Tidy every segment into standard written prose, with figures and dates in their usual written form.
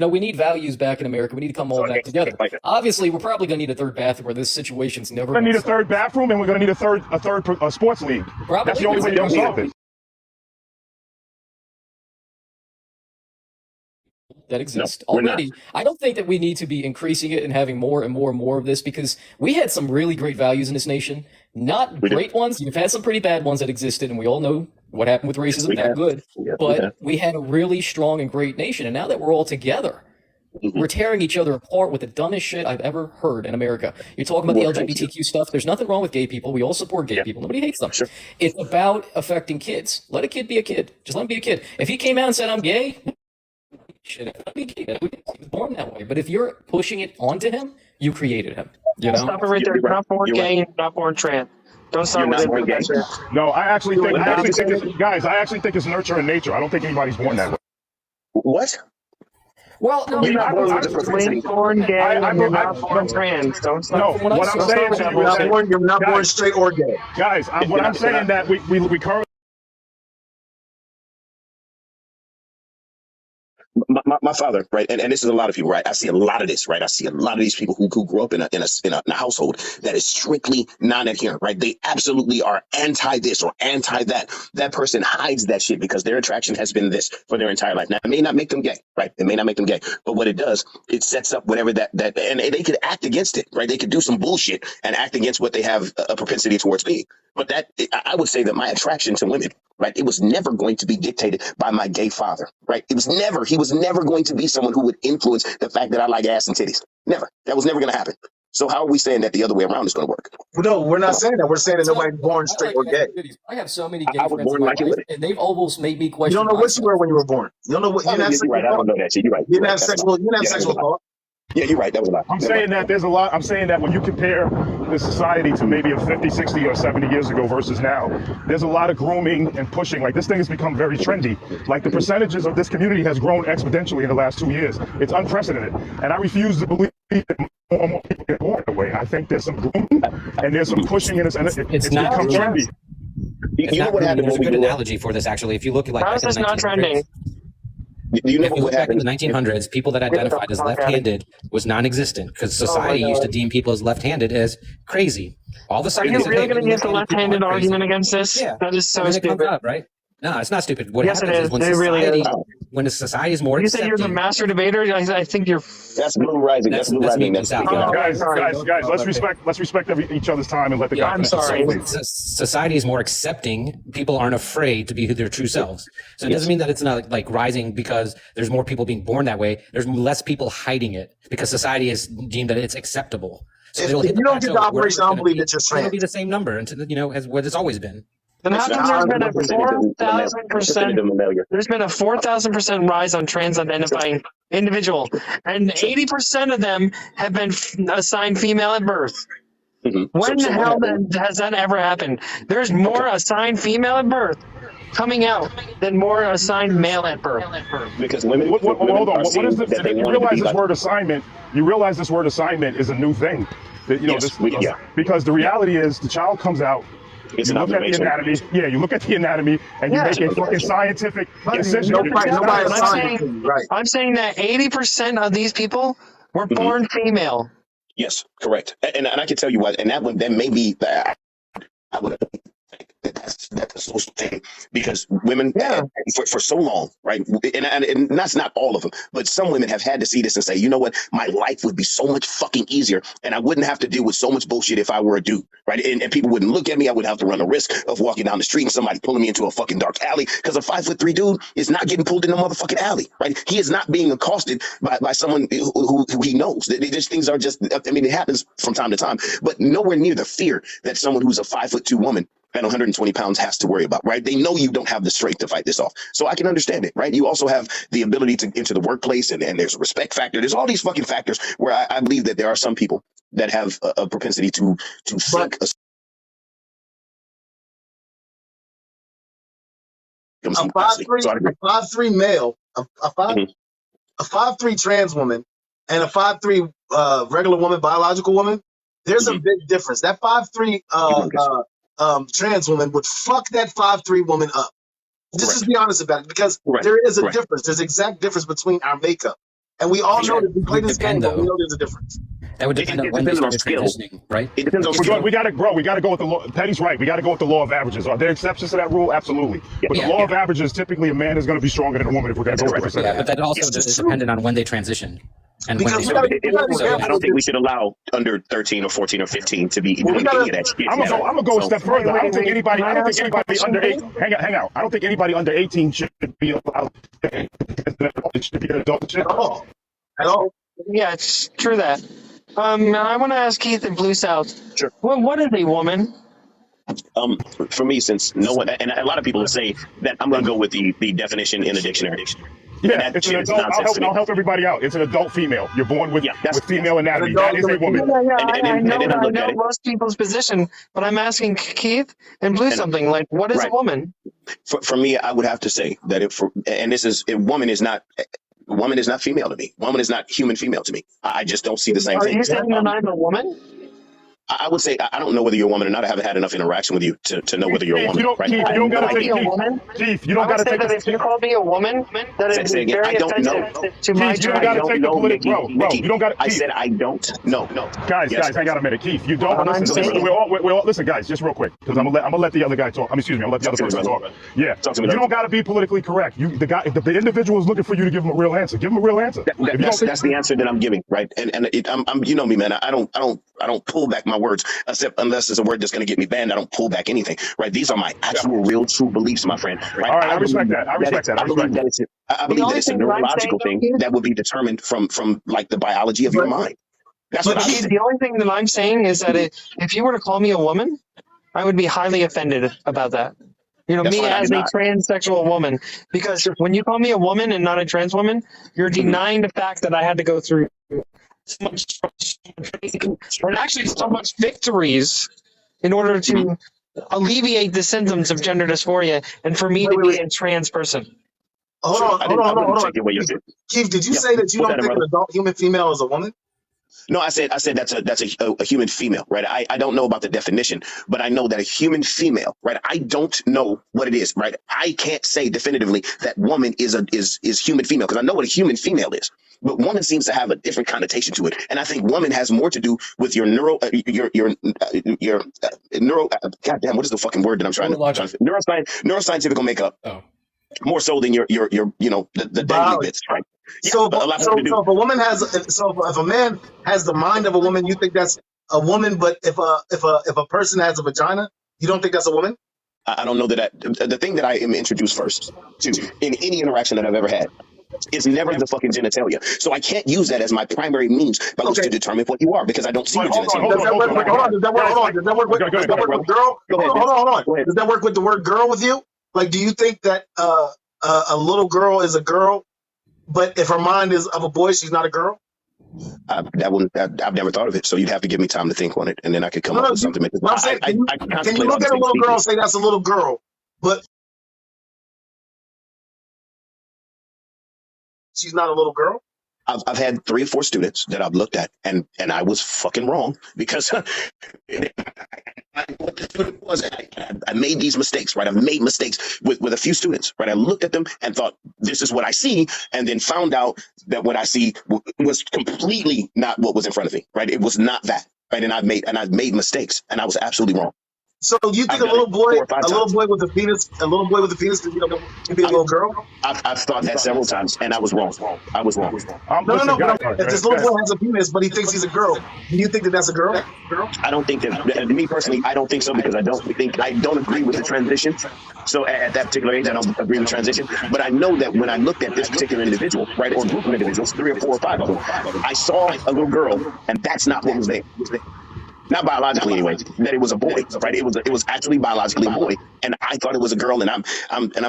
No, we need values back in America. We need to come all back together. Obviously, we're probably going to need a third bathroom where this situation's never. We're going to need a third bathroom, and we're going to need a third sports league. Probably. That's the only way you're going to solve it. That exists already. I don't think that we need to be increasing it and having more and more and more of this, because we had some really great values in this nation. Not great ones. You've had some pretty bad ones that existed, and we all know what happened with racism. Not good. But we had a really strong and great nation, and now that we're all together, we're tearing each other apart with the dumbest shit I've ever heard in America. You're talking about the LGBTQ stuff. There's nothing wrong with gay people. We all support gay people. Nobody hates them. It's about affecting kids. Let a kid be a kid. Just let him be a kid. If he came out and said, I'm gay, shit, he was born that way. But if you're pushing it onto him, you created him. You know? Stop it right there. You're not born gay. You're not born trans. Don't start with it. No, I actually think it's nurture and nature. I don't think anybody's born that way. What? Well, no, you're not born gay. You're not born trans. Don't start. No, what I'm saying to you is that you're not born straight or gay. Guys, what I'm saying that we currently. My father, right, and this is a lot of people, right? I see a lot of this, right? I see a lot of these people who grew up in a household that is strictly non-adherent, right? They absolutely are anti this or anti that. That person hides that shit because their attraction has been this for their entire life. Now, it may not make them gay, right? It may not make them gay, but what it does, it sets up whatever that, and they could act against it, right? They could do some bullshit and act against what they have a propensity towards being. But that, I would say that my attraction to women, right, it was never going to be dictated by my gay father, right? He was never going to be someone who would influence the fact that I like ass and titties. Never. That was never going to happen. So how are we saying that the other way around is going to work? No, we're not saying that. We're saying that nobody's born straight or gay. I have so many gay friends in my life, and they've almost made me question. You don't know what you were when you were born. You don't know what. You're right. I don't know that shit. You're right. You didn't have sexual. You didn't have sexual thought. Yeah, you're right. That was a lot. I'm saying that when you compare the society to maybe 50, 60, or 70 years ago versus now, there's a lot of grooming and pushing. Like, this thing has become very trendy. Like, the percentages of this community has grown exponentially in the last 2 years. It's unprecedented. And I refuse to believe that more and more people get born that way. I think there's some grooming and there's some pushing, and it's become trendy. You know what happened? There's a good analogy for this, actually. If you look at like, how is this not trending? If you look back in the 1900s, people that identified as left-handed was non-existent because society used to deem people as left-handed as crazy. All of a sudden, are you really going to get the left-handed argument against this? Yeah, that is so stupid. Up, right? No, it's not stupid. What yes, happens it is. is when it really is. When a society is more you accepting. say you're the master debater. I think you're. That's Blue Rising. That's Blue Rising. Guys, let's respect each other's time and let the guys. I'm sorry. Society is more accepting. People aren't afraid to be their true selves. So it doesn't mean that it's not like rising because there's more people being born that way. There's less people hiding it because society has deemed that it's acceptable. So if you don't get the operation, I don't believe that you're trans. It'll be the same number until as what it's always been. Then how come there's been a 4,000%? There's been a 4,000% rise on trans-identifying individual, and 80% of them have been assigned female at birth. When the hell has that ever happened? There's more assigned female at birth coming out than more assigned male at birth. Because women. Hold on. What is this? You realize this word assignment? You realize this word assignment is a new thing. Because the reality is, the child comes out. You look at the anatomy. Yeah, you look at the anatomy, and you make a fucking scientific decision. I'm saying that 80% of these people were born female. Yes, correct. And I can tell you what, and that may be that I would think that's a social thing because women for so long, right? And that's not all of them, but some women have had to see this and say, you know what, my life would be so much fucking easier, and I wouldn't have to deal with so much bullshit if I were a dude, right? And people wouldn't look at me. I wouldn't have to run the risk of walking down the street and somebody pulling me into a fucking dark alley because a 5'3" dude is not getting pulled in a motherfucking alley, right? He is not being accosted by someone who he knows. These things are just, I mean, it happens from time to time, but nowhere near the fear that someone who's a 5'2" woman and 120 pounds has to worry about, right? They know you don't have the strength to fight this off. So I can understand it, right? You also have the ability to enter the workplace, and there's a respect factor. There's all these fucking factors where I believe that there are some people that have a propensity to seek a 5'3" male, a 5'3" trans woman, and a 5'3" regular woman, biological woman. There's a big difference. That 5'3" trans woman would fuck that 5'3" woman up. Just be honest about it, because there is a difference. There's exact difference between our makeup. And we all know that we play Would this game, depend, but we though. know there's a difference. That would depend on when they depends on started skill. transitioning, right? It depends on Like, if skill. We got to go with the law. Petty's right. We got to go with the law of averages. Are there exceptions to that rule? Absolutely. But the law of averages, typically a man is going to be stronger than a woman if we're going to go with the Yeah, percentage. but that also is dependent on when they transition and when Because they we gotta, started. we gotta be So, careful I don't with think we this. should allow under 13 or 14 or 15 to be Well, we doing gotta- any of that shit. I'm gonna go a step further. I don't think anybody under 8. Hang out. I don't think anybody under 18 should be allowed. It should be an adult shit. At all. At all. Yeah, it's true that. I want to ask Keith in Blue South. Sure. What is a woman? For me, since no one, and a lot of people say that I'm going to go with the definition in the dictionary. Yeah, it's an adult. I'll help everybody out. It's an adult female. You're born with female anatomy. That is a woman. I know most people's position, but I'm asking Keith and Blue something like, what is a woman? For me, I would have to say that woman is not female to me. Woman is not human female to me. I just don't see the same thing. Are you saying that I'm a woman? I would say I don't know whether you're a woman or not. I haven't had enough interaction with you to know whether you're a woman. Keith, you don't gotta take Keith, you don't gotta take that if you call me a woman, that is very offensive to my Keith, you don't gotta take the political bro. You don't gotta. I said I don't know. Guys, hang on a minute, Keith. You don't listen. We're all listen, guys. Just real quick, because I'm gonna let the other guy talk. Excuse me. I'll let the other person talk. Yeah, you don't gotta be politically correct. The individual is looking for you to give him a real answer. Give him a real answer. That's the answer that I'm giving, right? And I'm you know me, man. I don't pull back my words, except unless it's a word that's going to get me banned. I don't pull back anything, right? These are my actual, real, true beliefs, my friend. Right? All right, I respect that. I believe that it's a neurological thing that will be determined from like the biology of your mind. That's what the only thing that I'm saying is that if you were to call me a woman, I would be highly offended about that. You know, me as a transsexual woman, because when you call me a woman and not a trans woman, you're denying the fact that I had to go through so much and actually so much victories in order to alleviate the symptoms of gender dysphoria and for me to be a trans person. Hold on. Keith, did you say that you don't think an adult human female is a woman? No, I said that's a human female, right? I don't know about the definition, but I know that a human female, right? I don't know what it is, right? I can't say definitively that woman is human female because I know what a human female is. But woman seems to have a different connotation to it, and I think woman has more to do with your goddamn, what is the fucking word that I'm trying to neuroscientific makeup. Oh. More so than your the daily bits, right? Yeah, so if a woman if a man has the mind of a woman, you think that's a woman, but if a person has a vagina, you don't think that's a woman? I don't know that the thing that I am introduced first to in any interaction that I've ever had is never the fucking genitalia. So I can't use that as my primary means by which to determine what you are because I don't see your genitalia. Does that work with the word girl with you? Like, do you think that a little girl is a girl, but if her mind is of a boy, she's not a girl? I've never thought of it, so you'd have to give me time to think on it, and then I could come up with something. Can you look at a little girl and say that's a little girl, but she's not a little girl? I've had 3 or 4 students that I've looked at, and I was fucking wrong because what the student was. I made these mistakes, right? I've made mistakes with a few students, right? I looked at them and thought, this is what I see, and then found out that what I see was completely not what was in front of me, right? It was not that, right? And I've made mistakes, and I was absolutely wrong. So you think a little boy with a penis could be a little girl? I've thought that several times, and I was wrong. No. If this little boy has a penis, but he thinks he's a girl, do you think that that's a girl? I don't think that. Me personally, I don't think so because I don't agree with the transition. So at that particular age, I don't agree with transition. But I know that when I looked at this particular individual, right, or group of individuals, 3 or 4 or 5 of them, I saw a little girl, and that's not what was there. Not biologically anyway, that it was a boy, right? It was actually biologically a boy, and I thought it was a girl, and I'm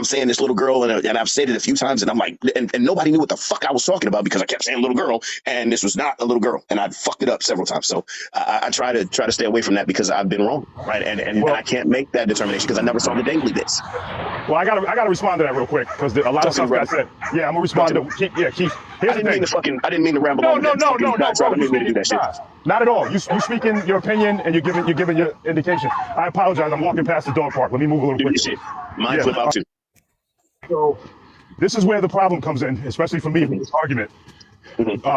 saying this little girl, and I've said it a few times, and I'm like, and nobody knew what the fuck I was talking about because I kept saying little girl, and this was not a little girl, and I fucked it up several times. So I try to stay away from that because I've been wrong, right? And I can't make that determination because I never saw the dangly bits. Well, I gotta respond to that real quick because a lot of stuff got said. Yeah, I'm gonna respond to Keith. Here's the thing. I didn't mean to ramble on. No. I didn't mean to do that shit. Not at all. You speaking your opinion and you're giving your indication. I apologize. I'm walking past the dog park. Let me move a little quick. Mine flip out too. So this is where the problem comes in, especially for me in this argument.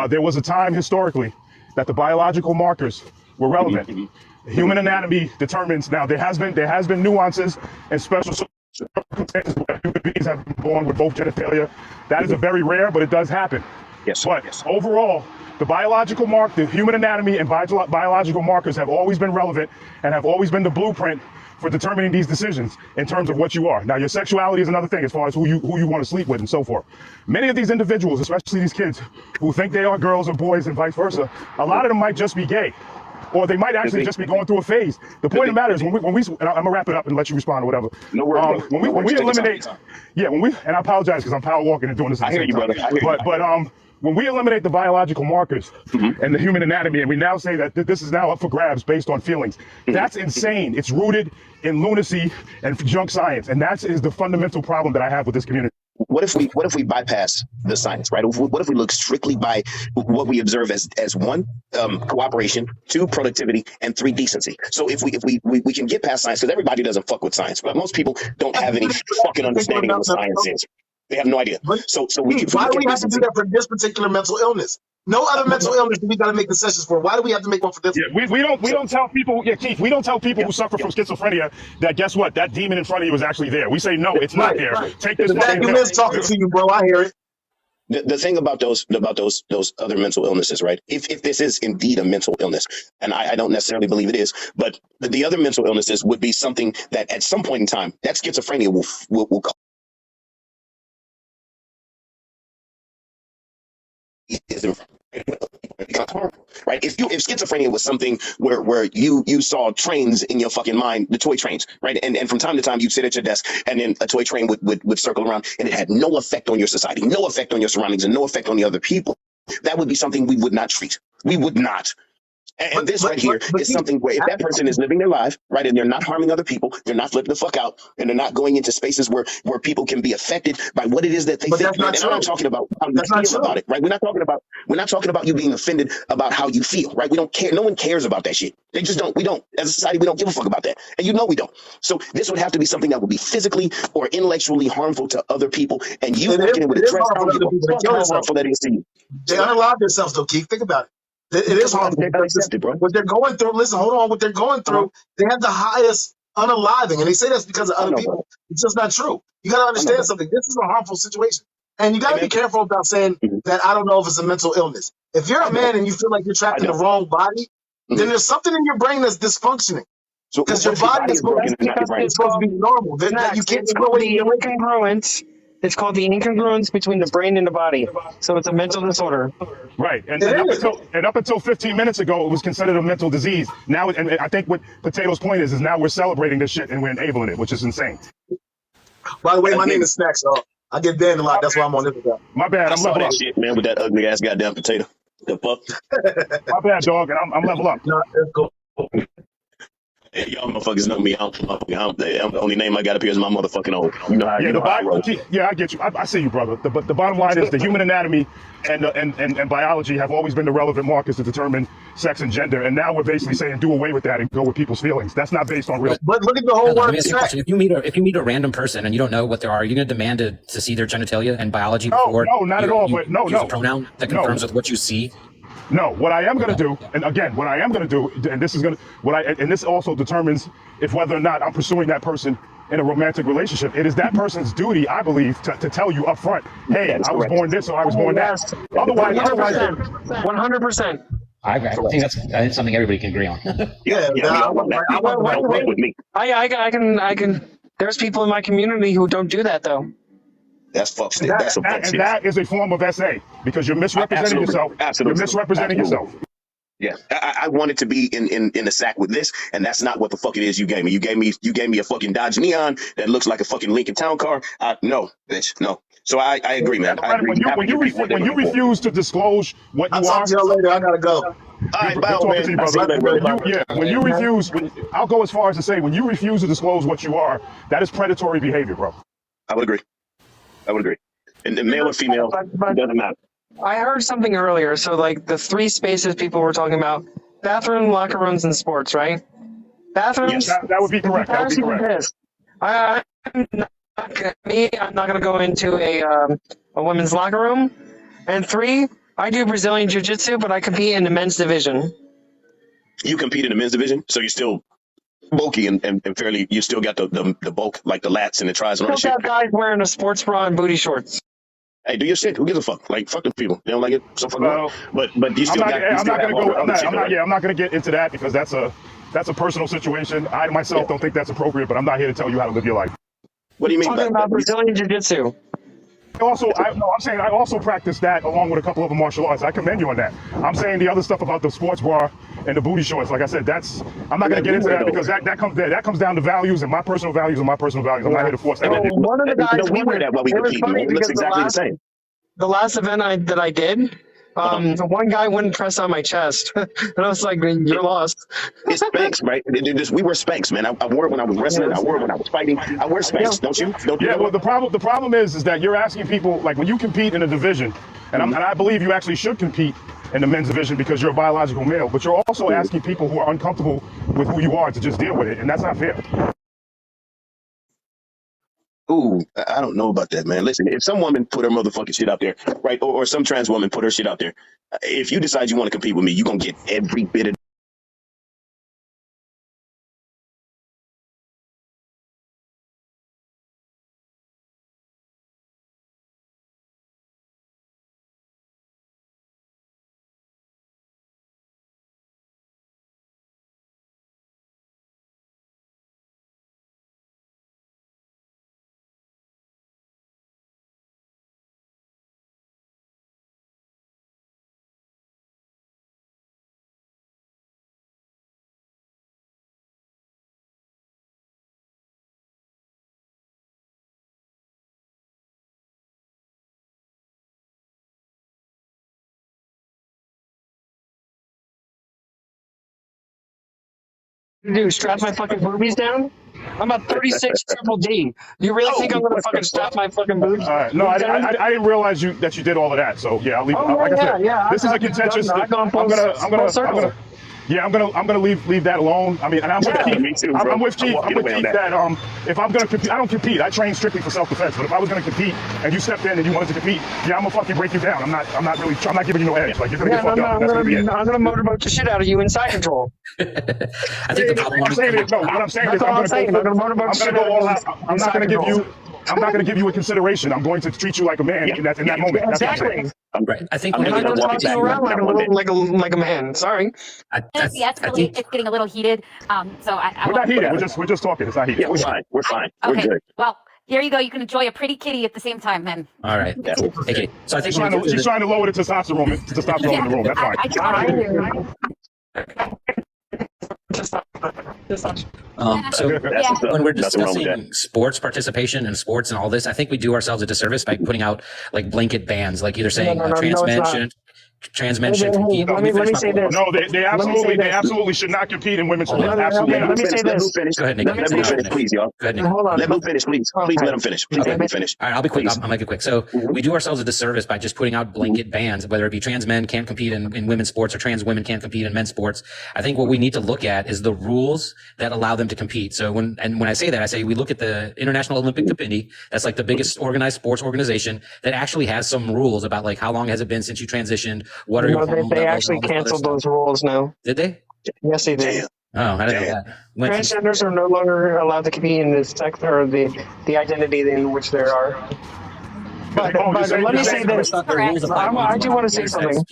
There was a time historically that the biological markers were relevant. Human anatomy determines. Now there has been nuances and special circumstances where human beings have been born with both genitalia. That is a very rare, but it does happen. Yes. But Yes. overall, the human anatomy and biological markers have always been relevant and have always been the blueprint for determining these decisions in terms of what you are. Now, your sexuality is another thing as far as who you want to sleep with and so forth. Many of these individuals, especially these kids who think they are girls or boys and vice versa, a lot of them might just be gay. Or they might actually just be going through a phase. The point of the matter is when we and I'm gonna wrap it up and let you respond or whatever. No worries, bro. When we eliminate, and I apologize because I'm power walking and doing this. I hear you, brother. I hear you. But when we eliminate the biological markers and the human anatomy, and we now say that this is now up for grabs based on feelings, that's insane. It's rooted in lunacy and junk science, and that is the fundamental problem that I have with this community. What if we bypass the science, right? What if we look strictly by what we observe as one, cooperation, two, productivity, and three, decency. So if we can get past science, because everybody doesn't fuck with science, but most people don't have any fucking understanding of what science is. They have no idea. So we can. Why do we have to do that for this particular mental illness? No other mental illness do we got to make concessions for. Why do we have to make one for this? Yeah, we don't tell people. Yeah, Keith, we don't tell people who suffer from schizophrenia that guess what, that demon in front of you is actually there. We say no, it's not there. Take this. You is talking to you, bro. I hear it. The thing about those other mental illnesses, right? If this is indeed a mental illness, and I don't necessarily believe it is, but the other mental illnesses would be something that at some point in time, that schizophrenia will becomes harmful, right? If schizophrenia was something where you saw trains in your fucking mind, the toy trains, right? And from time to time you'd sit at your desk and then a toy train would circle around and it had no effect on your society, no effect on your surroundings, and no effect on the other people. That would be something we would not treat. We would not. And this right here is something where if that person is living their life, right, and they're not harming other people, they're not flipping the fuck out, and they're not going into spaces where people can be affected by what it is that they think. And I'm not talking about how you feel about it, right? We're not talking about you being offended about how you feel, right? We don't care. No one cares about that shit. They just don't. We don't. As a society, we don't give a fuck about that. And you know we don't. So this would have to be something that would be physically or intellectually harmful to other people. And you working it with a trans, how harmful that is to you. They unalive themselves, though, Keith. Think about it. It is harmful. What they're going through, listen, hold on. What they're going through, they have the highest unaliving. And they say that's because of other people. It's just not true. You got to understand something. This is a harmful situation. And you got to be careful about saying that I don't know if it's a mental illness. If you're a man and you feel like you're trapped in the wrong body, then there's something in your brain that's dysfunctioning. Because your body is supposed to be normal. You can't go the incongruence. It's called the incongruence between the brain and the body. So it's a mental disorder. Right. And up until 15 minutes ago, it was considered a mental disease. Now, and I think what Potato's point is now we're celebrating this shit and we're enabling it, which is insane. By the way, my name is Snacks, so I get banned a lot. That's why I'm on this guy. My bad. I'm level up. Shit, man, with that ugly ass goddamn potato. The fuck? My bad, dog, and I'm level up. No, that's cool. Hey, y'all motherfuckers know me. The only name I got up here is my motherfucking own. You know how I roll. Yeah, I get you. I see you, brother. But the bottom line is the human anatomy and biology have always been the relevant markers to determine sex and gender. And now we're basically saying do away with that and go with people's feelings. That's not based on real. But look at the whole Let word. me ask you a question. If you meet a random person and you don't know what they are you going to demand to see their genitalia and biology before? No, not at all. But no. Use a pronoun that confirms with what you see. No, what I am going to do, and again, what I am going to do, and this is going to, and this also determines if whether or not I'm pursuing that person in a romantic relationship. It is that person's duty, I believe, to tell you up front, hey, I was born this or I was born that. Otherwise, 100%. I think that's something everybody can agree on. I can. There's people in my community who don't do that though. That's fuck shit. That's some fuck shit. And that is a form of SA because you're misrepresenting yourself. Absolutely. You're misrepresenting yourself. Yeah, I wanted to be in the sack with this, and that's not what the fuck it is you gave me. You gave me a fucking Dodge Neon that looks like a fucking Lincoln Town Car. No, bitch, no. So I agree, man. I agree. When you refuse to disclose what you are, I'll talk to you later. I gotta go. All right, bye, man. When you refuse, I'll go as far as to say when you refuse to disclose what you are, that is predatory behavior, bro. I would agree. And male or female, it doesn't matter. I heard something earlier. So, like the three spaces people were talking about: bathroom, locker rooms, and sports. Right? Bathrooms. Yes, that would be correct. That would be correct. I'm not going to go into a women's locker room. And three, I do Brazilian Jiu-Jitsu, but I compete in the men's division. You compete in the men's division, so you're still bulky and fairly. You still got the bulk, like the lats and the tries and all that Still shit. got guys wearing a sports bra and booty shorts. Hey, do your shit. Who gives a fuck? Like, fuck them people. They don't like it. So fuck them. But you still got. I'm not gonna get into that because that's a personal situation. I myself don't think that's appropriate, but I'm not here to tell you how to live your life. What do you mean Talking about Brazilian Jiu-Jitsu. I also practice that along with a couple of the martial arts. I commend you on that. I'm saying the other stuff about the sports bra and the booty shorts. Like I said, I'm not going to get into that because that comes down to values and my personal values and my personal values. I'm not here to force that. One of the guys we wear that while we compete. It looks exactly the same. The last event that I did, one guy wouldn't press on my chest, and I was like, "You're lost." It's Spanx, right? We wear Spanx, man. I wore it when I was wrestling. I wore it when I was fighting. I wear Spanx, don't you? Yeah. Well, the problem is that you're asking people, like, when you compete in a division, and I believe you actually should compete in the men's division because you're a biological male, but you're also asking people who are uncomfortable with who you are to just deal with it, and that's not fair. Ooh, I don't know about that, man. Listen, if some woman put her motherfucking shit out there, right, or some trans woman put her shit out there, if you decide you want to compete with me, you're going to get every bit of Dude, strap my fucking boobies down. I'm a 36 triple D. You really think I'm gonna fucking strap my fucking boobs? No, I didn't realize that you did all of that. So yeah, I'll leave. This is a contentious. I'm gonna leave that alone. I mean, and I'm with Keith. Me too, I'm with Keith. I'm with Keith that if I'm gonna compete, I don't compete. I train strictly for self-defense. But if I was gonna compete and you stepped in and you wanted to compete, yeah, I'm gonna fucking break you down. I'm not giving you no edge. Like, you're gonna get fucked up. I'm gonna motorboat the shit out of you in side control. I think the problem. What I'm saying is I'm not going to give you a consideration. I'm going to treat you like a man in that moment. Exactly. Right. I think I'm not going to talk to you around like a man. Sorry. It's getting a little heated. So we're not heated. We're just talking. It's not heated. Yeah, we're fine. We're fine. Okay. We're good. Well, here you go. You can enjoy a pretty kitty at the same time, then. All right. Yeah. Okay. So I think she's trying to lower the testosterone in the room. That's fine. When we're discussing sports participation and sports and all this, I think we do ourselves a disservice by putting out like blanket bans, like either saying trans men shouldn't compete. Let me say this. No, they absolutely should not compete in women's sports. Absolutely. Let me say this. Go ahead, Nick. Let me finish, please, y'all. Go ahead, Nick. Hold on. Let me finish, please. Please let him finish. Please let me finish. All right, I'll be quick. I'll make it quick. So we do ourselves a disservice by just putting out blanket bans, whether it be trans men can't compete in women's sports or trans women can't compete in men's sports. I think what we need to look at is the rules that allow them to compete. So when I say that, I say we look at the International Olympic Committee. That's like the biggest organized sports organization that actually has some rules about like how long has it been since you transitioned? What are your They actually canceled those rules now. Did they? Yes, they did. Oh, I didn't know that. Transgenders are no longer allowed to compete in the sex or the identity in which they are. But let me say this. I do want to say something.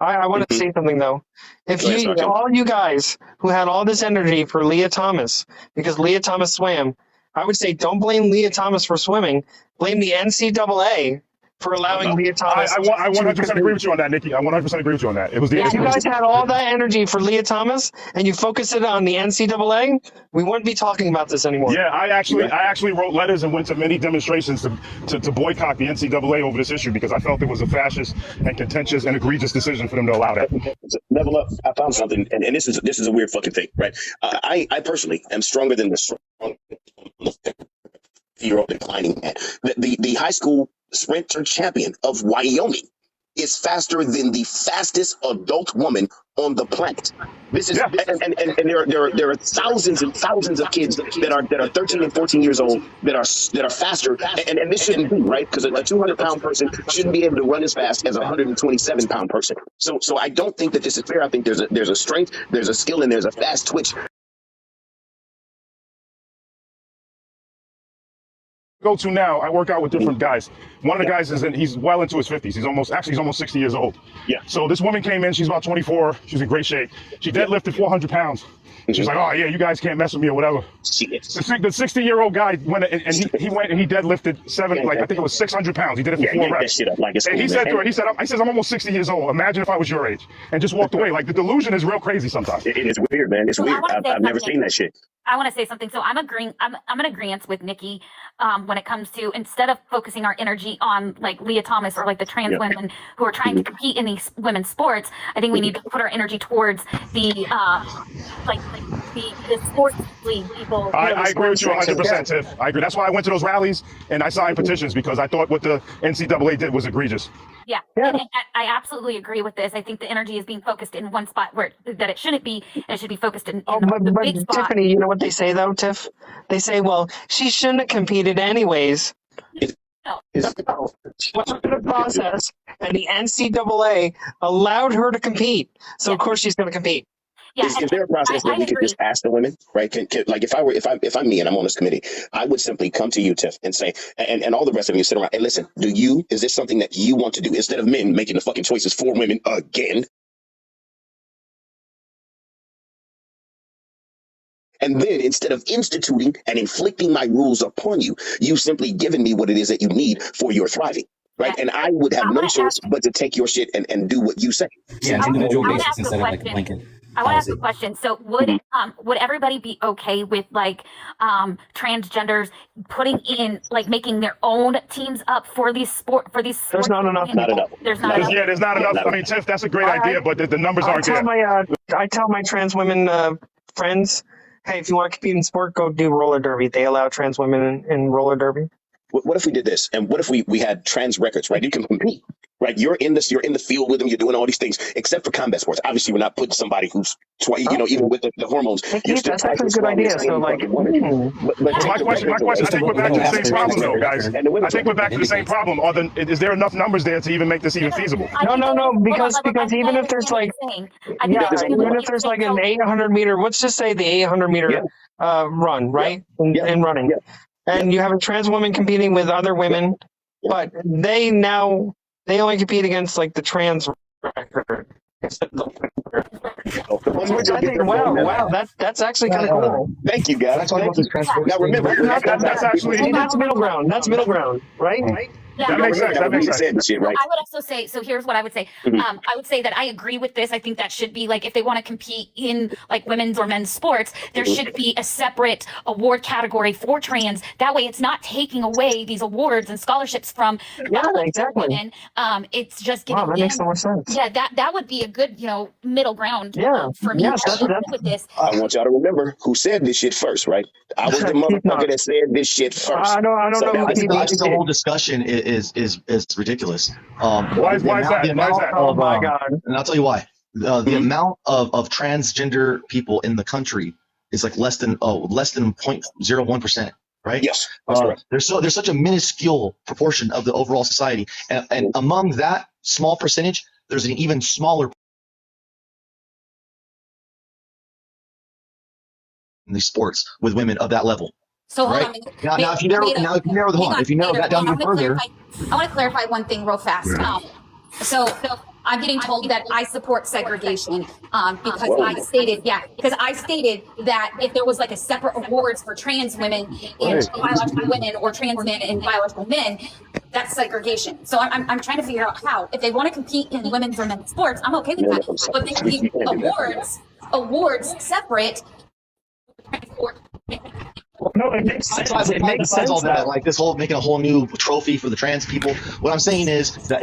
I want to say something though. If all you guys who had all this energy for Leah Thomas because Leah Thomas swam, I would say don't blame Leah Thomas for swimming. Blame the NCAA for allowing Leah Thomas. I 100% agree with you on that, Nikki. I 100% agree with you on that. It was if you guys had all that energy for Leah Thomas and you focused it on the NCAA, we wouldn't be talking about this anymore. Yeah, I actually wrote letters and went to many demonstrations to boycott the NCAA over this issue because I felt it was a fascist and contentious and egregious decision for them to allow that. Level up. I found something, and this is a weird fucking thing, right? I personally am stronger than the strong 50-year-old declining man. The high school sprinter champion of Wyoming is faster than the fastest adult woman on the planet. This is Yeah. and there are thousands and thousands of kids that are 13 and 14 years old that are faster, and this shouldn't be right, because a 200-pound person shouldn't be able to run as fast as a 127-pound person. So I don't think that this is fair. I think there's a strength, there's a skill, and there's a fast twitch. Go to now, I work out with different guys. One of the guys he's well into his 50s. He's almost 60 years old. Yeah. So this woman came in, she's about 24, she's in great shape. She deadlifted 400 pounds. She's like, oh yeah, you guys can't mess with me or whatever. The 60-year-old guy went and he went and he deadlifted I think it was 600 pounds. He did it for 4 reps. That shit up like it's and cool, he said man. to her, he says, I'm almost 60 years old. Imagine if I was your age. And just walked away. Like, the delusion is real crazy sometimes. It is weird, man. It's weird. I've never seen that shit. I want to say something. So I'm in agreement with Nikki when it comes to, instead of focusing our energy on like Leah Thomas or like the trans women who are trying to compete in these women's sports, I think we need to put our energy towards the the sports league people. I agree with you 100%, Tiff. I agree. That's why I went to those rallies and I signed petitions, because I thought what the NCAA did was egregious. Yeah, and I absolutely agree with this. I think the energy is being focused in one spot that it shouldn't be, and it should be focused in the big spot. Tiffany, you know what they say though, Tiff? They say, well, she shouldn't have competed anyways. No. She went through the process, and the NCAA allowed her to compete. So of course she's going to compete. Yeah, Is there a process that we could just ask the women, right? Like if I'm me and I'm on this committee, I would simply come to you, Tiff, and say, and all the rest of you sit around, hey, listen, is this something that you want to do, instead of men making the fucking choices for women again? And then instead of instituting and inflicting my rules upon you, you simply given me what it is that you need for your thriving. Right. And I would have no choice but to take your shit and do what you say. Yeah, individual basis instead of like a blanket. I want to ask a question. So would everybody be okay with like transgenders putting in, like, making their own teams up for these There's not enough. Not enough. There's not enough. Yeah, there's not enough. I mean, Tiff, that's a great idea, but the numbers aren't there. I tell my trans women friends, hey, if you want to compete in sport, go do roller derby. They allow trans women in roller derby. What if we did this? And what if we had trans records, right? You can compete, right? You're in the field with them. You're doing all these things, except for combat sports. Obviously, we're not putting somebody who's, even with the hormones. That's actually a good idea. So, like, my question, I think we're back to the same problem, though, guys. I think we're back to the same problem. Is there enough numbers there to even make this even feasible? No, because even if there's like, even if there's like an 800 meter, let's just say the 800 meter run, right? In running. And you have a trans woman competing with other women, but they only compete against like the trans record. Which I think, wow, that's actually kind of cool. Thank you, guys. Now remember, that's middle ground. That's middle ground, right? Yeah, that makes sense. That makes sense. Shit, right? I would also say, so here's what I would say. I would say that I agree with this. I think that should be, like, if they want to compete in like women's or men's sports, there should be a separate award category for trans. That way it's not taking away these awards and scholarships from exactly. women. It's just giving that makes so much sense. Yeah, that would be a good, middle ground for me. Yes, with this. I want y'all to remember who said this shit first, right? I was the motherfucker that said this shit first. I don't know. I think the whole discussion is ridiculous. Why is that? Oh my God! And I'll tell you why. The amount of transgender people in the country is like less than 0.01%. Right? Yes, that's correct. There's such a minuscule proportion of the overall society, and among that small percentage, there's an even smaller in these sports with women of that level. So right? Now, if you narrow that down even further, I want to clarify one thing real fast. So I'm getting told that I support segregation because I stated that if there was like a separate awards for trans women and biological women, or trans men and biological men, that's segregation. So I'm trying to figure out how, if they want to compete in women's or men's sports, I'm okay with that. But they can keep awards separate. No, it makes sense. It makes sense. All that, like this whole making a whole new trophy for the trans people. What I'm saying is that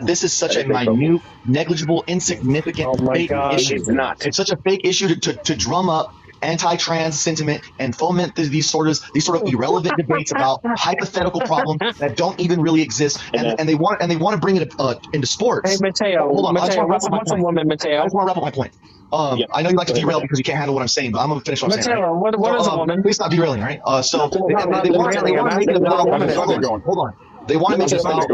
this is such a minute, negligible, insignificant fake issue. It's not. It's such a fake issue to drum up anti-trans sentiment and foment these sort of irrelevant debates about hypothetical problems that don't even really exist, and they want to bring it into sports. Hey, Mateo. Hold on, Mateo, what's a woman, Mateo? I just want to wrap up my point. I know you like to derail because you can't handle what I'm saying, but I'm gonna finish what I'm saying. Mateo, Right? what is a woman? Please stop derailing, right? So they want to make it about. Hold on. They want to make it about.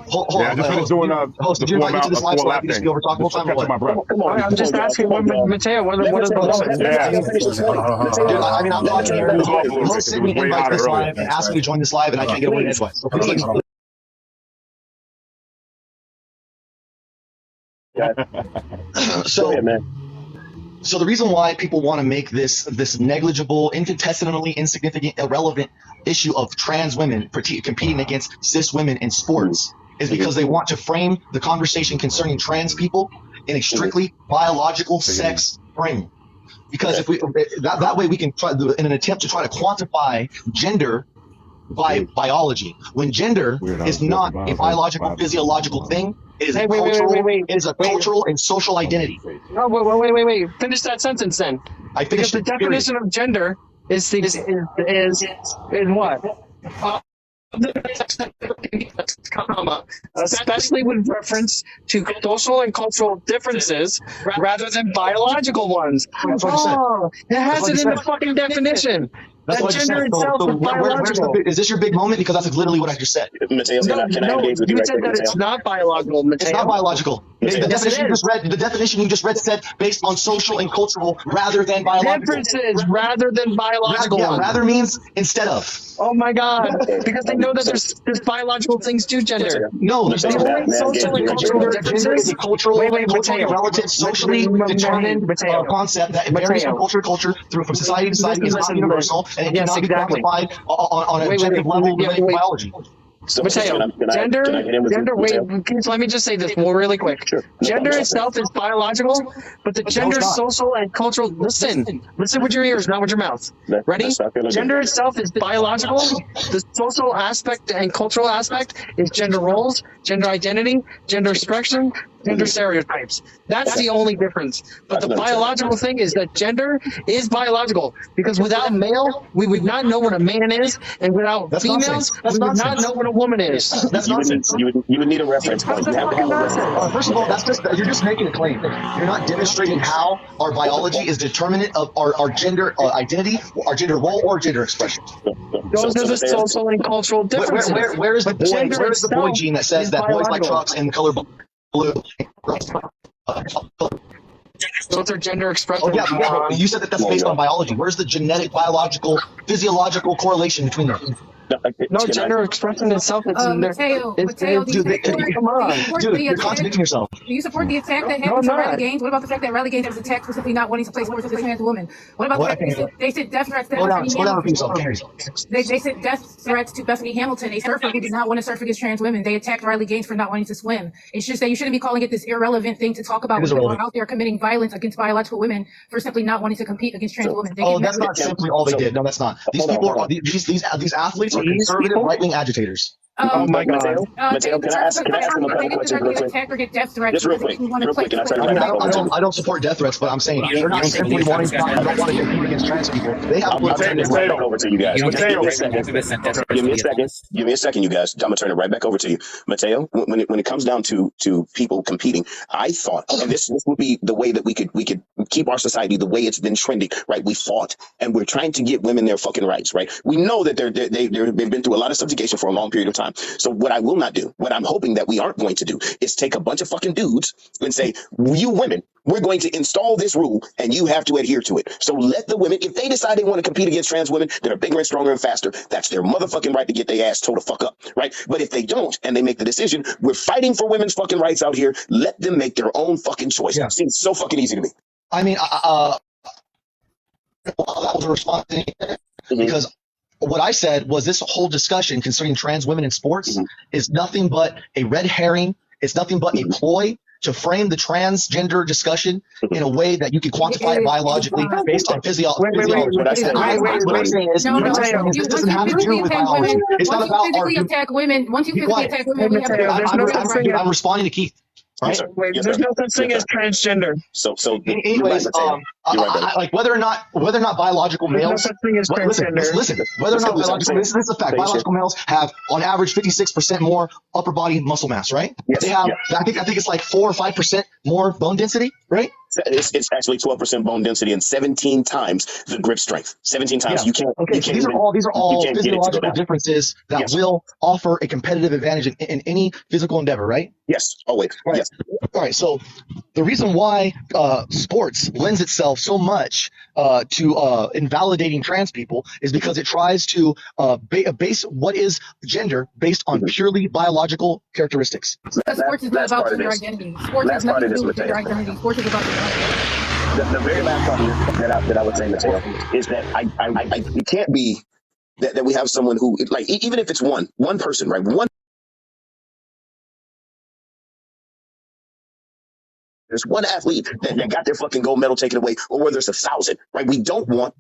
Hold on. I just finished doing host, did you invite me to this live so I can just be over talking Just catching my breath. I'm just asking, Mateo, what is a woman? Yeah. Dude, I mean, I'm talking here. The host sent me invites this live and asked me to join this live, and I can't get away edgewise. So please. So the reason why people want to make this negligible, infinitesimally insignificant, irrelevant issue of trans women competing against cis women in sports is because they want to frame the conversation concerning trans people in a strictly biological sex frame. Because if we that way we can try in an attempt to try to quantify gender by biology, when gender is not a biological, physiological thing. It is It is a cultural and social identity. No, wait. Finish that sentence then. I finished because the definition of gender is what? Comma, especially with reference to social and cultural differences rather than biological ones. Oh, it has it in the fucking definition. That's that what gender itself is biological. Is this your big moment? Because that's literally what I just said. Mateo, can I engage with you you right said quick, that it's not biological, Mateo. It's not biological. The definition you just read said based on social and cultural rather than biological. Differences rather than biological. Yeah, rather means instead of. Oh my God! Because they know that there's biological things to gender. No, there's the only social and cultural differences. Is a culturally relative, socially determined concept that varies from culture to culture, from society to society, is not universal, and it cannot be quantified on an objective level related to biology. Mateo, gender, please let me just say this really quick. Sure. Gender itself is biological, but the gender, social, and cultural, listen with your ears, not with your mouth. Ready? Gender itself is biological. The social aspect and cultural aspect is gender roles, gender identity, gender expression, gender stereotypes. That's the only difference. But the biological thing is that gender is biological, because without male, we would not know what a man is, and without females, we would not know what a woman is. That's nonsense. You would need a reference point. You have to have a reference. First of all, you're just making a claim. You're not demonstrating how our biology is determinant of our gender identity, our gender role, or gender expression. Those are the social and cultural differences. Where is the boy? Where is the boy gene that says that boys like trucks and the color blue? Those are gender expressions. Oh, yeah, you said that's based on biology. Where's the genetic, biological, physiological correlation between them? No, gender expression itself is Mateo, do come on. Dude, you're contradicting yourself. Do you support the attack that happened to Riley Gaines? What about the fact that Riley Gaines was attacked for simply not wanting to play sports with a trans woman? What about the fact that they said death threats to Slow down, repeat yourself. They said death threats to Bethany Hamilton, a surfer who did not want to surf against trans women. They attacked Riley Gaines for not wanting to swim. It's just that you shouldn't be calling it this irrelevant thing to talk about when people are out there committing violence against biological women for simply not wanting to compete against trans women. That's not simply all they did. No, that's not. These people, these athletes are conservative right-wing agitators. Oh my God. Mateo, can I ask him a question real quick? Just real quick. I don't support death threats, but I'm saying they're not simply wanting to compete against trans people. They have I'll turn this right back over to you guys. Give me a second, you guys. I'm gonna turn it right back over to you, Mateo. When it comes down to people competing, I thought, and this would be the way that we could keep our society the way it's been trending, right? We fought and we're trying to get women their fucking rights, right? We know that they've been through a lot of subjugation for a long period of time. So what I will not do, what I'm hoping that we aren't going to do, is take a bunch of fucking dudes and say, you women, we're going to install this rule and you have to adhere to it. So let the women, if they decide they want to compete against trans women that are bigger and stronger and faster, that's their motherfucking right to get their ass towed the fuck up, right? But if they don't and they make the decision, we're fighting for women's fucking rights out here. Let them make their own fucking choice. Yeah. It seems so fucking easy to me. I mean, that was a response because what I said was this whole discussion concerning trans women in sports is nothing but a red herring. It's nothing but a ploy to frame the transgender discussion in a way that you can quantify it biologically based on physiology. What I'm saying is, this doesn't have to do with biology. It's not about our attack women. Once you physically attack women, I'm responding to Keith. Right? There's no such thing as transgender. So anyways, You're right, brother. Like whether or not biological There's no males. such thing as transgender. Listen. Whether or not biological, this is a fact. Biological males have on average 56% more upper body muscle mass, right? Yes, They have. yeah. I think it's like 4 or 5% more bone density, right? It's actually 12% bone density and 17 times the grip strength. 17 times. Yeah. You can't. Okay, You so can't these are all you can't get it to go physiological down. differences that Yes. will offer a competitive advantage in any physical endeavor, right? Yes, always. Right. Yes. All right. So the reason why sports lends itself so much to invalidating trans people is because it tries to base what is gender based on purely biological characteristics. Because sports is not about gender identity. Sports has nothing to do with gender identity. Sports is about The very last part of this that I would say, Mateo, is that it can't be that we have someone who, like, even if it's one person, right? There's one athlete that got their fucking gold medal taken away, or whether it's 1,000, right? We don't want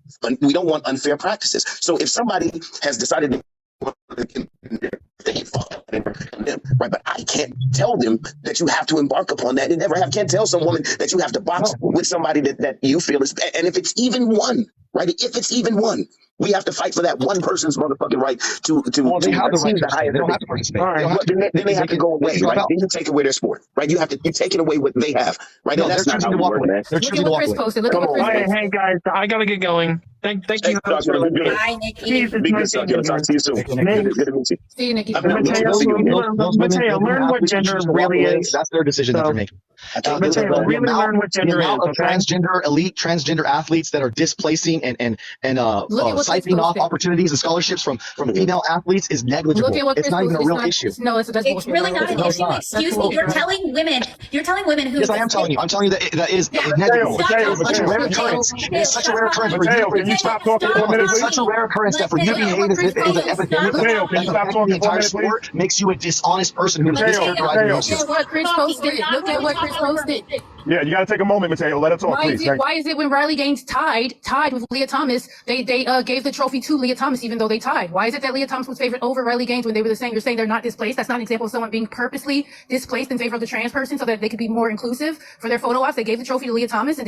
unfair practices. So if somebody has decided to right, but I can't tell them that you have to embark upon that. Can't tell some woman that you have to box with somebody that you feel is, and if it's even one, right? If it's even one, we have to fight for that one person's motherfucking right to They have the right achieve to participate. They don't have to participate. Then they have to go away, right? Then you take away their sport, right? You take it away what they have, right? No, And that's they're not how choosing to we walk work, away. man. They're Look choosing at to what walk Chris away. posted. Look at what Chris Hey, posted. hey guys, I gotta get going. Thank Hey, you. Doctor, it'll be good. Bye, Nikki. Peace. Be good, Sucky. I'll talk to you soon. Good to meet you. See you, Nikki. Mateo, Those Mateo, learn what athletes who gender choose to walk really away, is. that's their decision that So, they're making. Mateo, The really amount- learn what gender the is, amount of okay? elite transgender athletes that are displacing and Look at what Chris siphoning off posted. opportunities and scholarships from female athletes is negligible. Look at what It's Chris not even a posted. real issue. No, that's It's bullshit. really not bro. an No, it's issue. not. Excuse me. You're telling women who. Yes, I am telling you. I'm telling you that is negligible. Mateo, It's such a rare occurrence. It's such a rare occurrence for Mateo, you. can you stop talking for a minute, It's please? such a rare occurrence that for you to behave as if it is an epidemic Mateo, can you stop that talking the for a entire minute, sport makes you a dishonest person who is Mateo, mischaracterizing Mateo. yourself. Look at what Chris posted. Look at what Chris posted. Yeah, you got to take a moment, Mateo. Let her talk, Why please. is it when Riley Gaines tied with Leah Thomas, they gave the trophy to Leah Thomas even though they tied? Why is it that Leah Thomas was favored over Riley Gaines when they were the same? You're saying they're not displaced? That's not an example of someone being purposely displaced in favor of the trans person so that they could be more inclusive for their photo ops. They gave the trophy to Leah Thomas and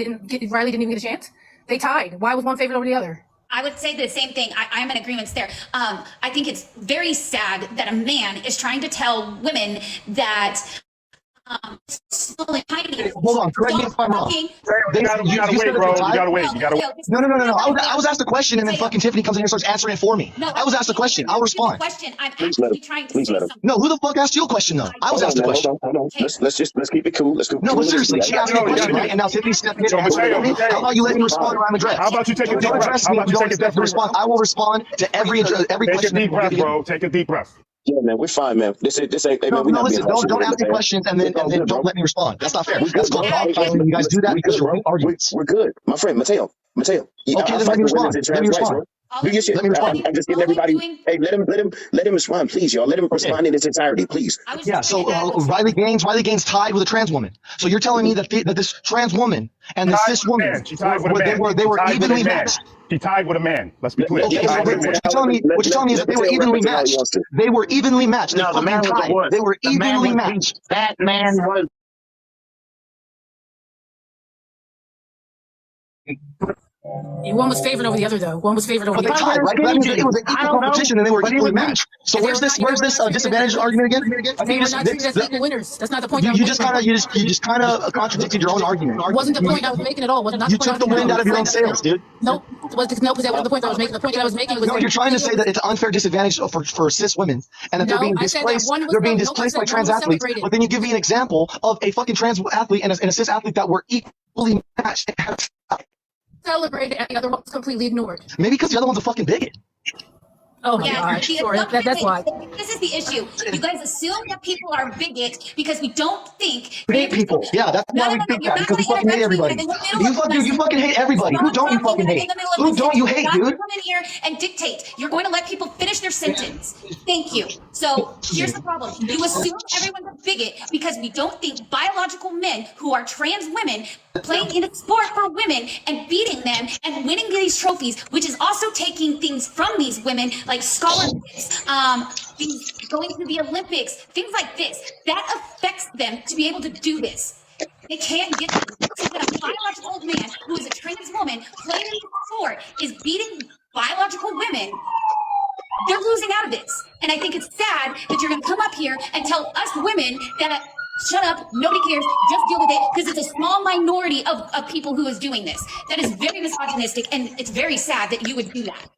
Riley didn't even get a chance. They tied. Why was one favored over the other? I would say the same thing. I'm in agreement there. I think it's very sad that a man is trying to tell women that Hold on, correct me if I'm wrong. You gotta wait, bro. You gotta wait. You gotta wait. No. I was asked a question and then fucking Tiffany comes in here and starts answering it for me. No, I was asked a question. I'll respond. I'm Please let actually him. trying to Please say let him. something. No, who the fuck asked you a question though? I was asked a question. Hold on. Let's keep it cool. Let's go. No, but seriously, she asked me a question, right? And now Tiffany's stepping in. So, Mateo, How about you let me respond or I'm addressed? How about you take a deep Don't breath? address How me. about you Don't take a expect deep to respond. I will respond to every Take a question. deep breath, bro. Take a deep breath. Yeah, man, we're fine, man. This ain't. Hey, No, man, we're not listen, being don't ask me man. questions and then don't let me respond. That's not fair. That's called dogfighting. You guys do that because you're weak arguments. We're good, my friend Mateo. Okay, then let me respond. Let me respond. Do your shit. Let me respond. I'm just giving everybody. Hey, let him respond, please, y'all. Let him respond in its entirety, please. Yeah. So Riley Gaines tied with a trans woman. So you're telling me that this trans woman and the cis woman they were evenly matched. She tied with a man. Let's be clear. Okay, so what you're telling me is that they were evenly matched. They were evenly matched. No, the man was the worst. They were The man evenly was- matched. That man was. One was favored over the other though. One was favored over But the they other. tied, right? That means it was an I equal don't know. competition and they were But he equally was matched. So where's this disadvantage argument again? I They think were not treated as equal winners. That's not the point. you just kind of contradicted your own argument. Wasn't the point I was making at all. Was not You the point took the I was wind making. out of your own sails, dude. Nope. No, because that wasn't the point I was making. The point that I was making was No, you're trying to say that it's an unfair disadvantage for cis women and that they're No, being I said that displaced. one was They're being no, I displaced said by one trans was athletes. celebrated. But then you give me an example of a fucking trans athlete and a cis athlete that were equally matched. celebrated and the other one was completely ignored. Maybe because the other one's a fucking bigot. Oh my Yeah, God. Sure. That's why. This is the issue. You guys assume that people are bigots because we don't think. We hate people. Yeah, that's why we think that, because we fucking hate everybody. You fucking hate everybody. Who don't you fucking hate? Who don't you hate, dude? Come in here and dictate. You're going to let people finish their sentence. Thank you. So here's the problem. You assume everyone's a bigot because we don't think biological men who are trans women playing in a sport for women and beating them and winning these trophies, which is also taking things from these women like scholarships, things going to the Olympics, things like this, that affects them to be able to do this. They can't get this. So when a biological man who is a trans shut up. Nobody cares. Just deal with it because it's a small minority of people who is doing this. That is very misogynistic, and it's very sad that you would do that.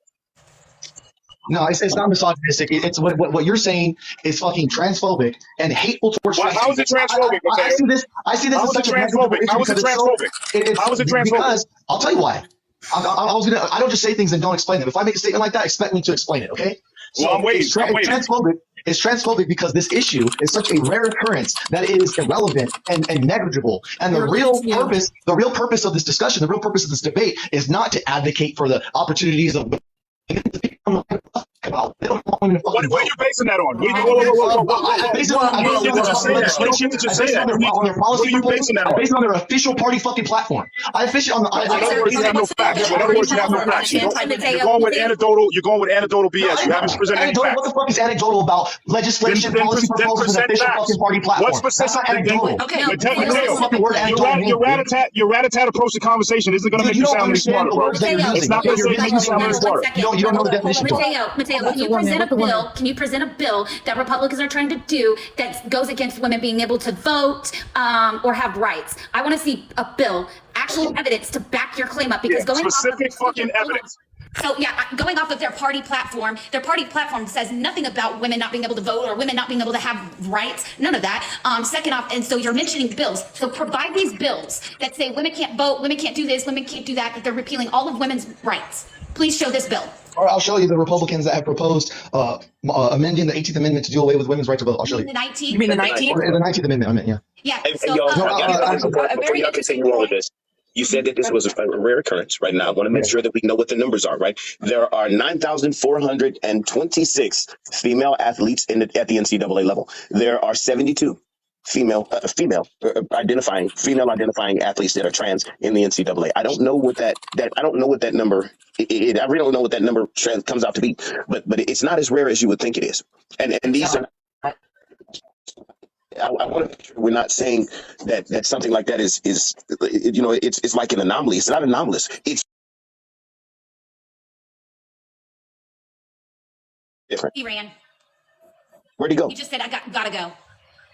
No, it's not misogynistic. It's what you're saying is fucking transphobic and hateful towards trans How is it transphobic? I see this as such a transphobic? How is it transphobic? How is it transphobic? Because I'll tell you why. I don't just say things and don't explain them. If I make a statement like that, expect me to explain it, okay? So well, I'm waiting. It's transphobic because this issue is such a rare occurrence that it is irrelevant and negligible. And the real purpose of this discussion, the real purpose of this debate is not to advocate for the opportunities of about. They don't want women to fucking what are you basing that on? I base it on their official party fucking platform. I fish it on the. In other words, you have no facts. In other words, you have no facts. You're going with anecdotal. You're going with anecdotal BS. You haven't presented any facts. What the fuck is anecdotal about legislation, policy proposals, and official fucking party platform? What's specific? Anecdotal. Okay. Your rat-a-tat approach to conversation isn't going to make you sound any smarter, bro. It's not going to make you sound any smarter. You don't know the definition. Mateo, can you present a bill that Republicans are trying to do that goes against women being able to vote or have rights? I want to see a bill, actual evidence to back your claim up, because going specific off fucking evidence. So yeah, going off of their party platform says nothing about women not being able to vote or women not being able to have rights. None of that. Second off, and so you're mentioning bills. So provide these bills that say women can't vote, women can't do this, women can't do that they're repealing all of women's rights. Please show this bill. Or I'll show you the Republicans that have proposed amending the 18th Amendment to do away with women's right to vote. I'll show you. The 19th? You mean the 19th? The 19th Amendment, I meant, yeah. Yeah. Before y'all continue all of this, you said that this was a rare occurrence right now. I want to make sure that we know what the numbers are, right? There are 9,426 female athletes at the NCAA level. There are 72 female identifying athletes that are trans in the NCAA. I don't know what that number. I really don't know what that number comes out to be, but it's not as rare as you would think it is. And these are. I want to make sure we're not saying that something like that is it's like an anomaly. It's not anomalous. It's different. He ran. Where'd he go? He just said, gotta go.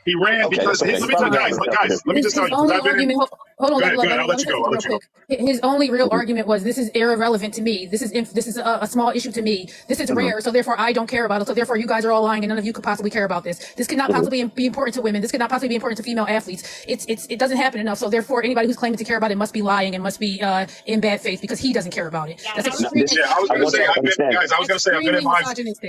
He ran because let me tell you guys. Let me just tell you. Hold on, go ahead, I'll let you go. His only real argument was, this is irrelevant to me. This is a small issue to me. This is rare, so therefore I don't care about it. So therefore you guys are all lying, and none of you could possibly care about this. This could not possibly be important to women. This could not possibly be important to female athletes. It doesn't happen enough. So therefore anybody who's claiming to care about it must be lying and must be in bad faith, because he doesn't care about it. That's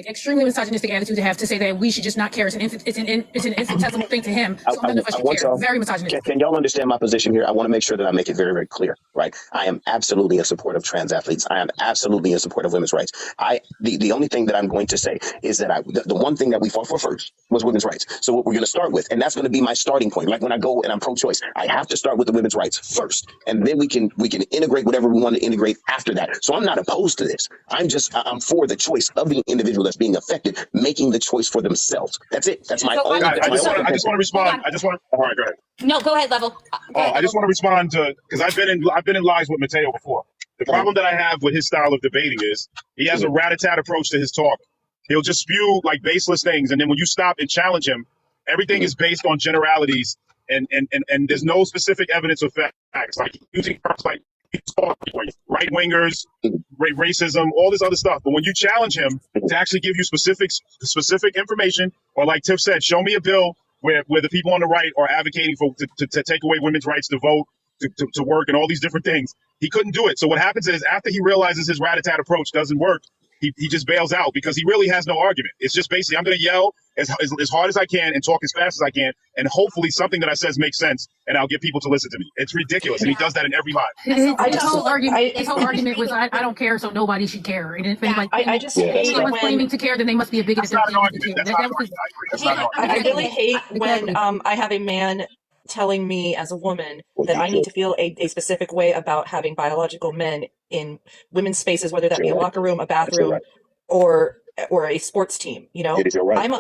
extremely misogynistic attitude to have, to say that we should just not care. It's an infinitesimal thing to him. So none of us should care. Very misogynistic. Can y'all understand my position here? I want to make sure that I make it very, very clear, right? I am absolutely in support of trans athletes. I am absolutely in support of women's rights. The only thing that I'm going to say is that the one thing that we fought for first was women's rights. So what we're going to start with, and that's going to be my starting point. Like when I go and I'm pro-choice, I have to start with the women's rights first, and then we can integrate whatever we want to integrate after that. So I'm not opposed to this. I'm for the choice of the individual that's being affected, making the choice for themselves. That's it. That's my only. I just want to respond. All right, go ahead. No, go ahead, Level. I just want to respond to, because I've been in lives with Mateo before. The problem that I have with his style of debating is he has a rat-a-tat approach to his talk. He'll just spew like baseless things, and then when you stop and challenge him, everything is based on generalities, and there's no specific evidence or facts. Like using terms like right wingers, racism, all this other stuff. But when you challenge him to actually give you specific information, or like Tiff said, show me a bill where the people on the right are advocating for to take away women's rights to vote, to work, and all these different things. He couldn't do it. So what happens is, after he realizes his rat-a-tat approach doesn't work, he just bails out, because he really has no argument. It's just basically, I'm going to yell as hard as I can and talk as fast as I can, and hopefully something that I says makes sense, and I'll get people to listen to me. It's ridiculous, and he does that in every live. His whole argument was, I don't care, so nobody should care. And if someone's claiming to care, then they must be a bigot. That's not an argument. I really hate when I have a man telling me as a woman that I need to feel a specific way about having biological men in women's spaces, whether that be a locker room, a bathroom, or a sports team. You know, I am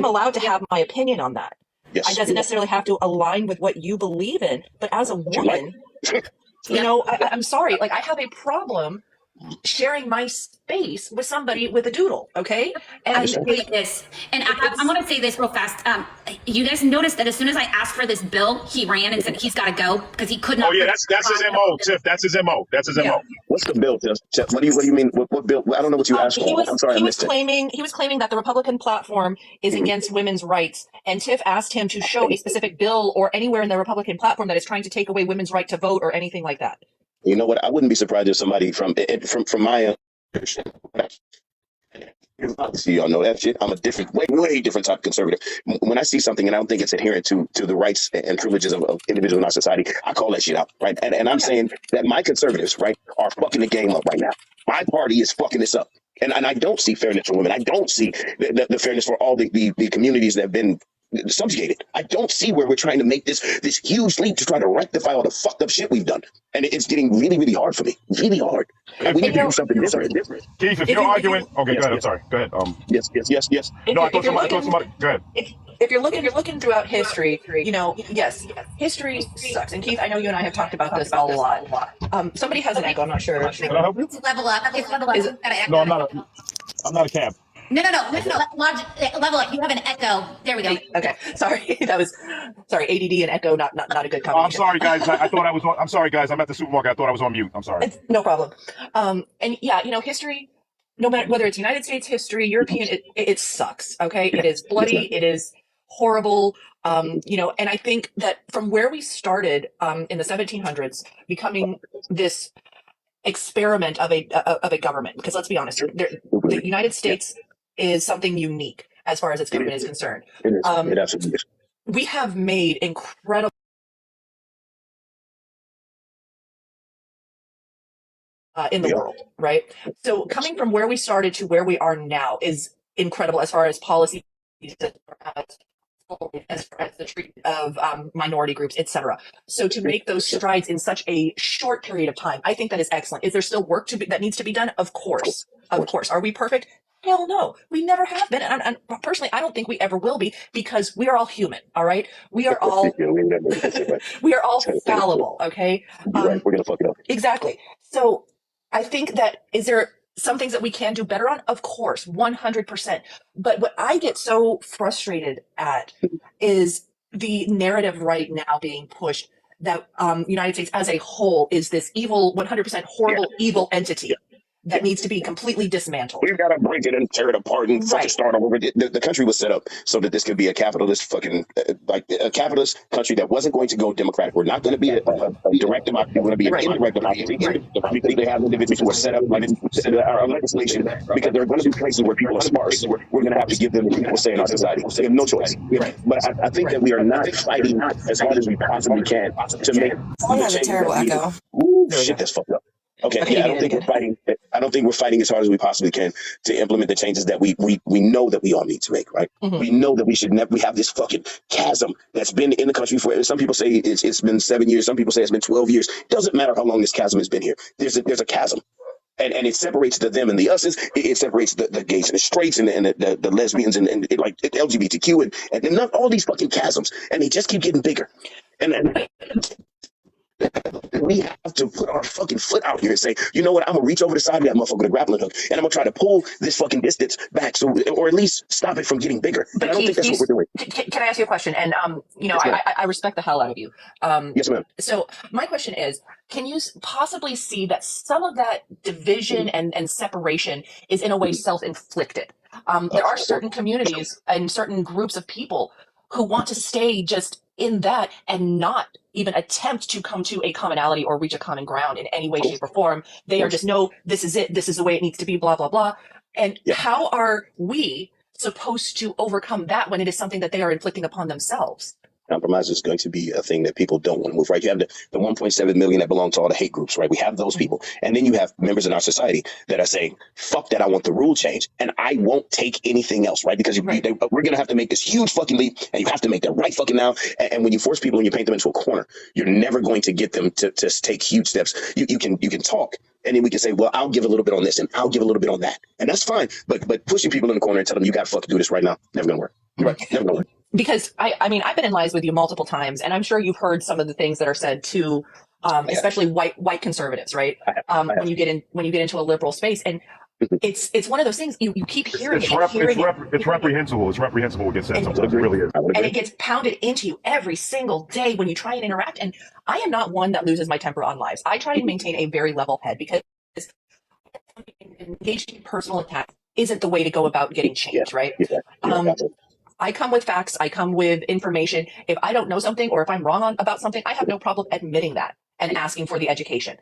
allowed to have my opinion on that. It doesn't necessarily have to align with what you believe in, but as a woman, you know, I'm sorry, like I have a problem sharing my space with somebody with a doodle, okay? And I hate this. And I'm going to say this real fast. You guys noticed that as soon as I asked for this bill, he ran and said he's got to go because he could not. Oh yeah, that's his MO, Tiff. That's his MO. That's his MO. What's the bill, Tiff? What do you mean? What bill? I don't know what you asked for. I'm sorry, I missed it. He was claiming that the Republican platform is against women's rights, and Tiff asked him to show a specific bill or anywhere in the Republican platform that is trying to take away women's right to vote or anything like that. You know what? I wouldn't be surprised if somebody from my see, y'all know that shit. I'm a different, way different type of conservative. When I see something and I don't think it's adherent to the rights and privileges of individuals in our society, I call that shit out, right? And I'm saying that my conservatives, right, are fucking the game up right now. My party is fucking this up. And I don't see fairness for women. I don't see the fairness for all the communities that have been subjugated. I don't see where we're trying to make this huge leap to try to rectify all the fucked up shit we've done. And it's getting really, really hard for me. Really hard. And we need to do something different. Keith, if you're arguing, okay, go ahead. I'm sorry. Go ahead. Yes. No, I thought somebody. Go ahead. If you're looking throughout history, you know, yes, history sucks. And Keith, I know you and I have talked about this a lot. Somebody has an echo. I'm not sure. Can I help you? It's level up. It's level up. No, I'm not a cab. No. Level up. You have an echo. There we go. Okay. Sorry. Sorry. ADD and echo, not a good combination. Oh, I'm sorry, guys. I thought I was on. I'm sorry, guys. I'm at the supermarket. I thought I was on mute. I'm sorry. It's no problem. And yeah, you know, history, no matter whether it's United States history, European, it sucks. Okay. It is bloody. It is horrible. You know, and I think that from where we started, in the 1700s, becoming this experiment of a government, because let's be honest, the United States is something unique as far as its government is concerned. It is. It absolutely is. We have made incredible in the world, right? So coming from where we started to where we are now is incredible as far as policy, as far as the treatment of minority groups, etc. So to make those strides in such a short period of time, I think that is excellent. Is there still work that needs to be done? Of course. Are we perfect? Hell no, we never have been. And personally, I don't think we ever will be, because we are all human. All right. We are all, we are all fallible. Okay. Right. We're going to fuck it up. Exactly. So I think that, is there some things that we can do better on? Of course, 100%. But what I get so frustrated at is the narrative right now being pushed that United States as a whole is this evil, 100% horrible, evil entity that needs to be completely dismantled. We've got to break it and tear it apart and fucking start all over. The country was set up so that this could be a capitalist fucking, like a capitalist country that wasn't going to go democratic. We're not going to be a direct democracy. We're going to be an indirect democracy. Because they have individuals who are set up like our legislation, because there are going to be places where people are sparse. We're going to have to give them equal say in our society. They have no choice. But I think that we are not fighting as hard as we possibly can to make. Someone has a terrible echo. Ooh, shit, that's fucked up. Okay, yeah, I don't think we're fighting as hard as we possibly can to implement the changes that we know that we all need to make, right? Mm-hmm. We know that we have this fucking chasm that's been in the country for, some people say it's been 7 years, some people say it's been 12 years. Doesn't matter how long this chasm has been here. There's a chasm. And it separates the them and the us's. It separates the gays and the straights and the lesbians and like LGBTQ and not all these fucking chasms. And they just keep getting bigger. And we have to put our fucking foot out here and say, you know what, I'm gonna reach over the side of that motherfucker with a grappling hook, and I'm gonna try to pull this fucking distance back, or at least stop it from getting bigger. But I don't think that's what we're doing. Can I ask you a question? And you know, yes, I respect the hell out of you. Yes, ma'am. So my question is, can you possibly see that some of that division and separation is in a way self-inflicted? There are certain communities and certain groups of people who want to stay just in that and not even attempt to come to a commonality or reach a common ground in any way, shape, or form. They are just, no, this is it. This is the way it needs to be, blah, blah, blah. And how are we supposed to overcome that when it is something that they are inflicting upon themselves? Compromise is going to be a thing that people don't want to move, right? You have the 1.7 million that belong to all the hate groups, right? We have those people. And then you have members in our society that are saying, fuck that, I want the rule change. And I won't take anything else, right? Because we're going to have to make this huge fucking leap, and you have to make that right fucking now. And when you force people and you paint them into a corner, you're never going to get them to take huge steps. You can talk. And then we can say, well, I'll give a little bit on this and I'll give a little bit on that. And that's fine. But pushing people in the corner and telling them you got to fucking do this right now, never going to work. Right. Never going to work. Because I mean, I've been in lives with you multiple times, and I'm sure you've heard some of the things that are said to especially white conservatives, right? When you get into a liberal space, and it's one of those things you keep hearing it's reprehensible. It's reprehensible what gets said sometimes. It really is. And it gets pounded into you every single day when you try and interact. And I am not one that loses my temper on lives. I try to maintain a very level head because engaging in personal attack isn't the way to go about getting change, right? I come with facts. I come with information. If I don't know something or if I'm wrong about something, I have no problem admitting that and asking for the education.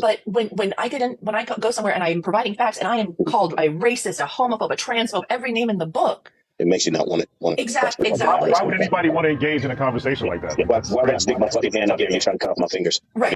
But when I go somewhere and I'm providing facts and I am called a racist, a homophobe, a transphobe, every name in the book, it makes you not want it. Exactly. Why would anybody want to engage in a conversation like that? Why would I stick my fucking hand up here and try to cut off my fingers? Right.